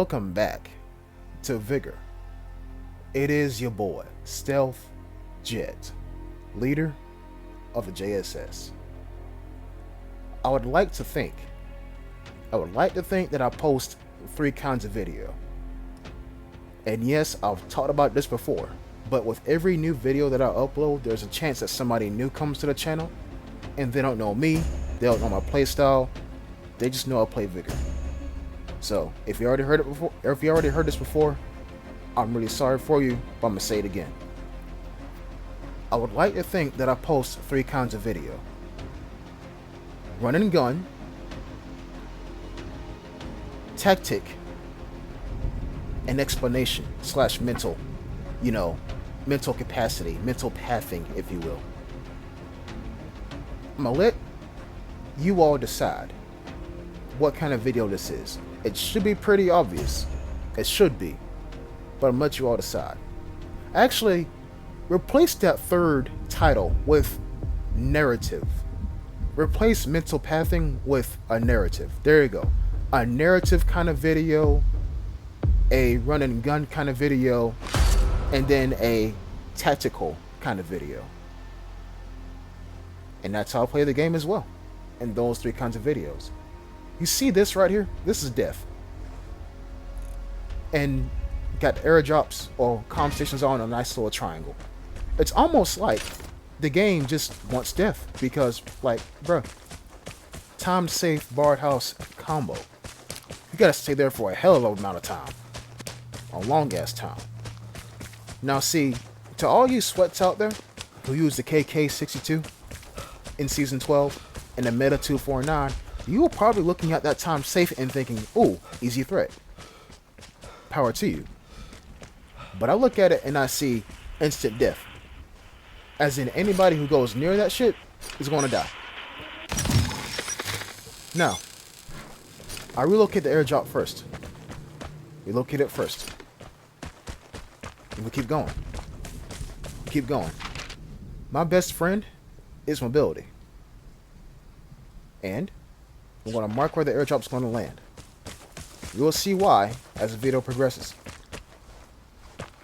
Welcome back to Vigor. It is your boy, Stealth Jet, leader of the JSS. I would like to think that I post 3 kinds of video. And yes, I've talked about this before, but with every new video that I upload, there's a chance that somebody new comes to the channel and they don't know me, they don't know my playstyle, they just know I play Vigor. So, if you already heard it before, or if you already heard this before, I'm really sorry for you, but I'm gonna say it again. I would like to think that I post 3 kinds of video. Run and gun, tactic, and explanation / mental, mental capacity, mental pathing, if you will. I'm gonna let you all decide what kind of video this is. It should be pretty obvious. It should be. But I'm gonna let you all decide. Actually, replace that third title with narrative. Replace mental pathing with a narrative. There you go. A narrative kind of video, a run and gun kind of video, and then a tactical kind of video. And that's how I play the game as well, in those 3 kinds of videos. You see this right here? This is death. And got the airdrops or comm stations on a nice little triangle. It's almost like the game just wants death because, like, bruh, time safe barred house combo. You gotta stay there for a hell of a amount of time. A long ass time. Now see, to all you sweats out there who use the KK62 in Season 12 and the Meta 249, you were probably looking at that time safe and thinking, ooh, easy threat. Power to you. But I look at it and I see instant death. As in, anybody who goes near that shit is going to die. Now, I relocate the airdrop first. Relocate it first. And we keep going. Keep going. My best friend is mobility. And I'm going to mark where the airdrop's going to land. You'll see why as the video progresses.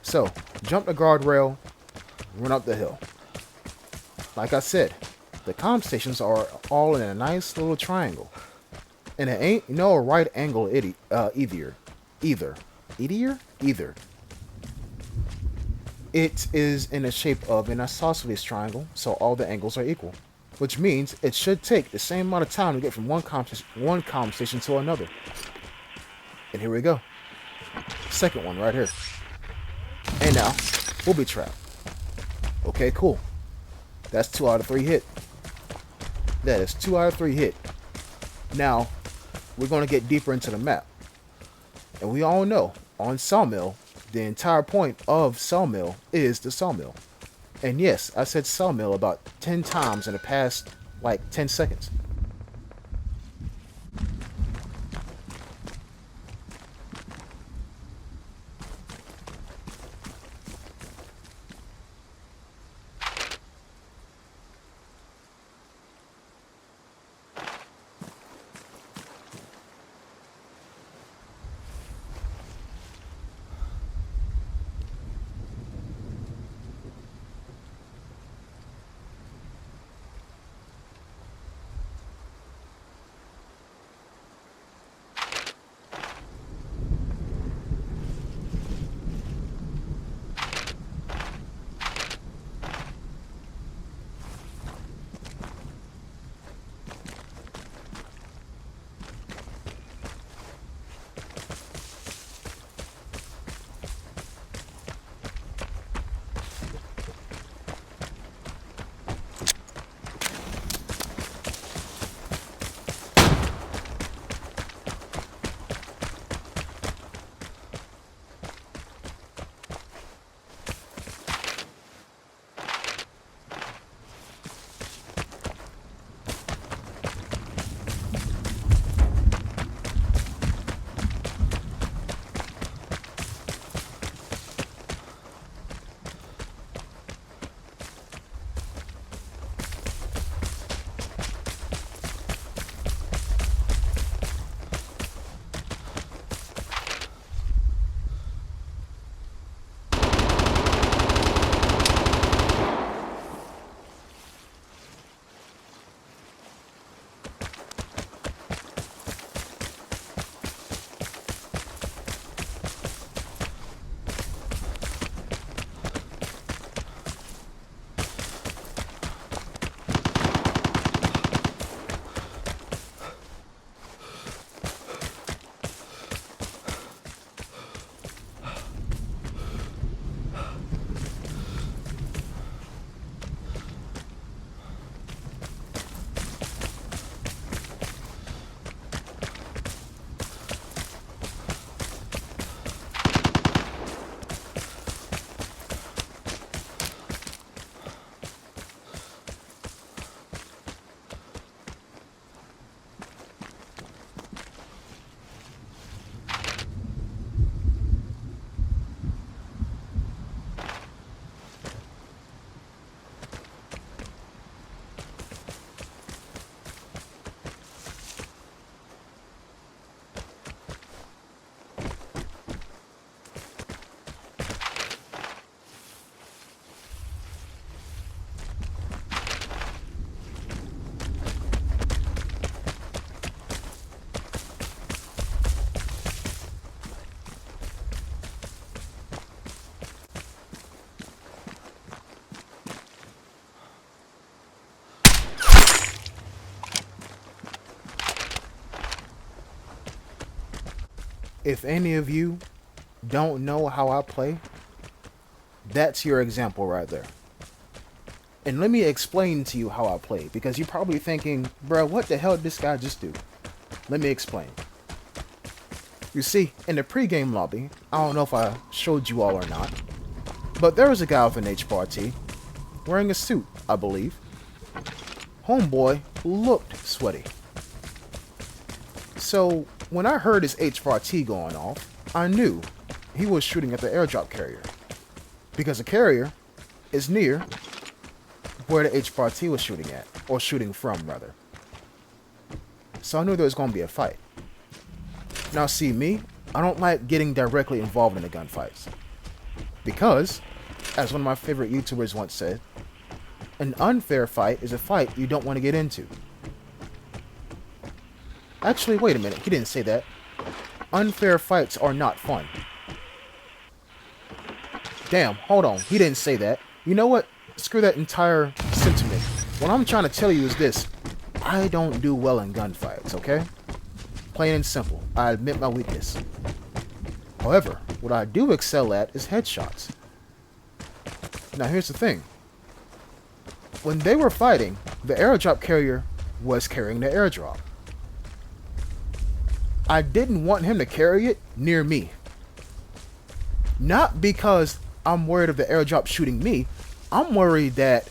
So, jump the guardrail, run up the hill. Like I said, the comm stations are all in a nice little triangle. And it ain't no right angle either. It is in the shape of an isosceles triangle, so all the angles are equal. Which means it should take the same amount of time to get from one comm station to another. And here we go. Second one right here. And now, we'll be trapped. Okay, cool. That's 2 out of 3 hit. That is 2 out of 3 hit. Now, we're going to get deeper into the map. And we all know, on Sawmill, the entire point of Sawmill is the Sawmill. And yes, I said Sawmill about 10 times in the past, 10 seconds. if any of you don't know how I play, that's your example right there. And let me explain to you how I play, because you're probably thinking, bro, what the hell did this guy just do? Let me explain. You see, in the pregame lobby, I don't know if I showed you all or not, but there was a guy with an HRT wearing a suit, I believe. Homeboy looked sweaty. So when I heard his HRT going off, I knew he was shooting at the airdrop carrier, because the carrier is near where the HRT was shooting at, or shooting from rather. So I knew there was going to be a fight. Now see me, I don't like getting directly involved in the gunfights, because, as one of my favorite YouTubers once said, an unfair fight is a fight you don't want to get into. Actually, wait a minute, he didn't say that. Unfair fights are not fun. Damn, hold on, he didn't say that. You know what? Screw that entire sentiment. What I'm trying to tell you is this. I don't do well in gunfights, okay? Plain and simple. I admit my weakness. However, what I do excel at is headshots. Now here's the thing. When they were fighting, the airdrop carrier was carrying the airdrop. I didn't want him to carry it near me. Not because I'm worried of the airdrop shooting me. I'm worried that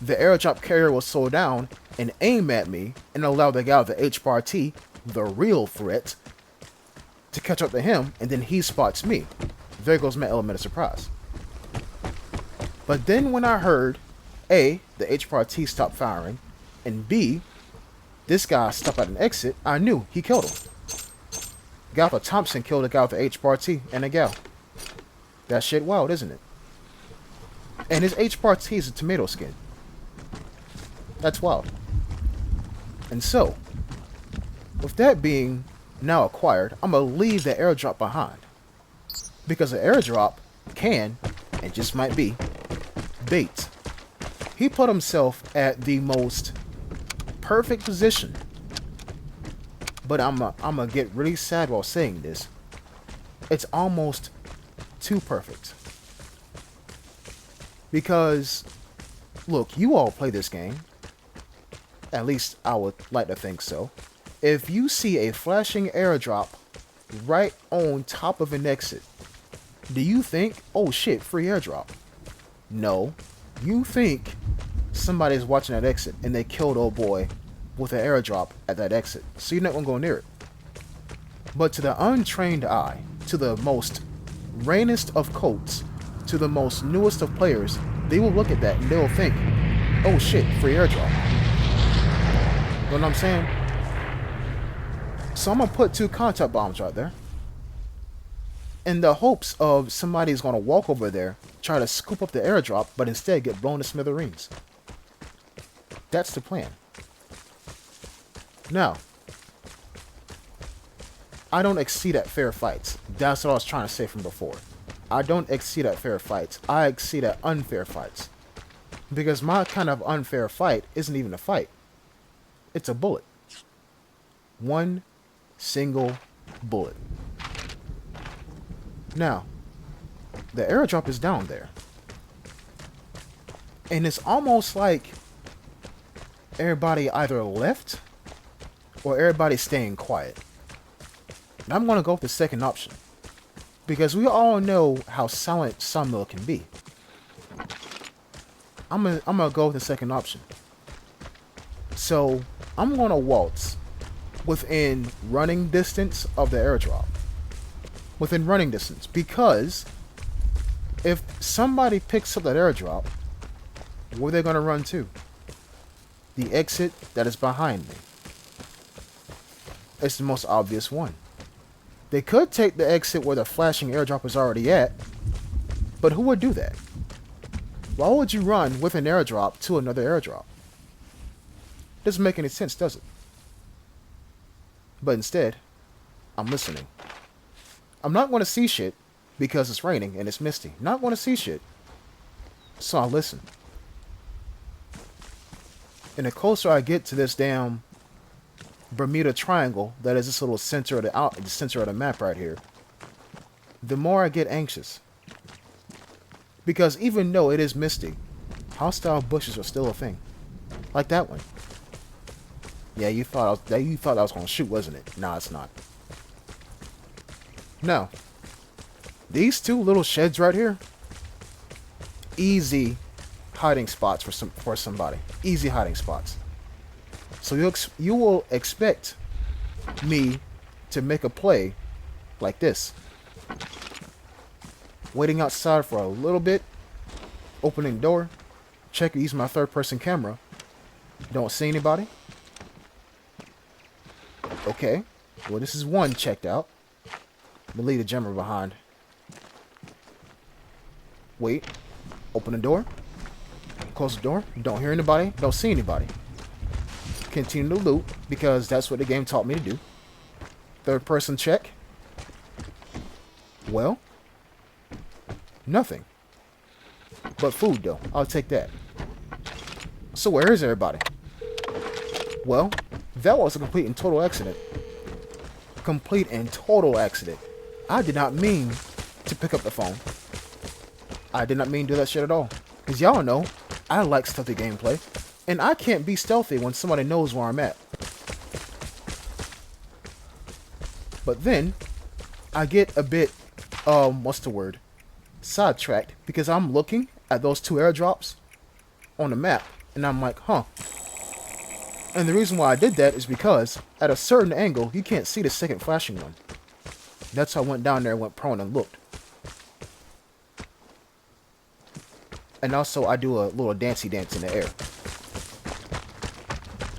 the airdrop carrier will slow down and aim at me and allow the guy with the HRT, the real threat, to catch up to him, and then he spots me. There goes my element of surprise. But then when I heard A, the HRT stopped firing, and B, this guy stopped at an exit, I knew he killed him. Guy with a Thompson killed a guy with the HRT and a gal. That shit wild, isn't it? And his HRT is a tomato skin. That's wild. And so, with that being now acquired, I'm going to leave the airdrop behind. Because the airdrop can, and just might be, bait. He put himself at the most perfect position. But I'm going to get really sad while saying this. It's almost too perfect. Because, look, you all play this game. At least I would like to think so. If you see a flashing airdrop right on top of an exit, do you think, oh shit, free airdrop? No. You think somebody's watching that exit and they killed old boy with an airdrop at that exit. So you're not going to go near it. But to the untrained eye, to the most rainest of coats, to the most newest of players, they will look at that and they'll think, oh shit, free airdrop. You know what I'm saying? So I'm going to put 2 contact bombs right there, in the hopes of somebody's going to walk over there, try to scoop up the airdrop, but instead get blown to smithereens. That's the plan. Now, I don't exceed at fair fights. That's what I was trying to say from before. I don't exceed at fair fights. I exceed at unfair fights. Because my kind of unfair fight isn't even a fight. It's a bullet. One single bullet. Now, the airdrop is down there. And it's almost like everybody either left or everybody's staying quiet. And I'm going to go with the second option. Because we all know how silent Sawmill can be. I'm gonna go with the second option. So, I'm going to waltz within running distance of the airdrop. Within running distance. Because if somebody picks up that airdrop, where are they going to run to? The exit that is behind me. It's the most obvious one. They could take the exit where the flashing airdrop is already at, but who would do that? Why would you run with an airdrop to another airdrop? Doesn't make any sense, does it? But instead, I'm listening. I'm not going to see shit because it's raining and it's misty. Not going to see shit. So I'll listen. And the closer I get to this damn Bermuda Triangle that is this little center of the center of the map right here, the more I get anxious. Because even though it is misty, hostile bushes are still a thing. Like that one. Yeah, you thought I was gonna shoot, wasn't it? Nah, it's not. Now, these two little sheds right here, easy hiding spots for somebody. Easy hiding spots. So you will expect me to make a play like this. Waiting outside for a little bit, opening door, use my third-person camera. Don't see anybody. Okay, well this is one checked out. Let me leave the jammer behind. Wait, open the door, close the door, don't hear anybody, don't see anybody. Continue to loot, because that's what the game taught me to do. Third person check. Well, nothing. But food though, I'll take that. So where is everybody? Well, that was a complete and total accident. Complete and total accident. I did not mean to pick up the phone. I did not mean to do that shit at all. Because y'all know, I like stealthy gameplay. And I can't be stealthy when somebody knows where I'm at. But then, I get a bit, what's the word? Sidetracked. Because I'm looking at those two airdrops on the map. And I'm like, huh. And the reason why I did that is because, at a certain angle, you can't see the second flashing one. That's how I went down there and went prone and looked. And also, I do a little dancey dance in the air.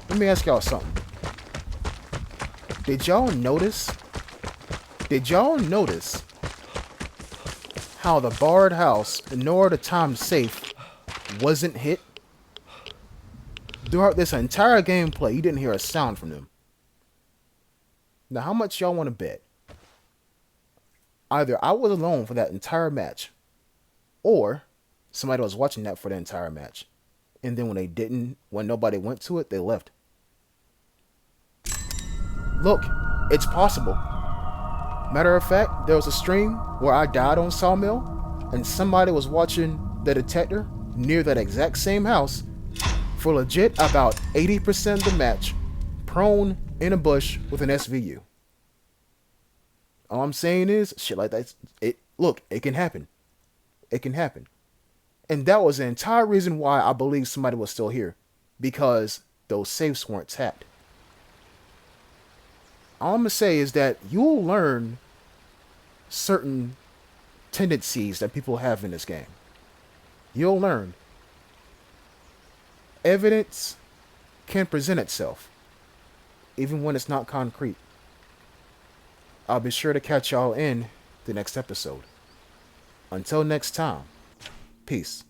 Let me ask y'all something. Did y'all notice how the barred house, nor the timed safe, wasn't hit? Throughout this entire gameplay, you didn't hear a sound from them. Now, how much y'all want to bet? Either I was alone for that entire match, or somebody was watching that for the entire match. And then when nobody went to it, they left. Look, it's possible. Matter of fact, there was a stream where I died on Sawmill, and somebody was watching the detector near that exact same house for legit about 80% of the match, prone in a bush with an SVU. All I'm saying is, shit like that, it can happen. It can happen. And that was the entire reason why I believe somebody was still here. Because those safes weren't tapped. All I'm going to say is that you'll learn certain tendencies that people have in this game. You'll learn. Evidence can present itself, even when it's not concrete. I'll be sure to catch y'all in the next episode. Until next time, peace.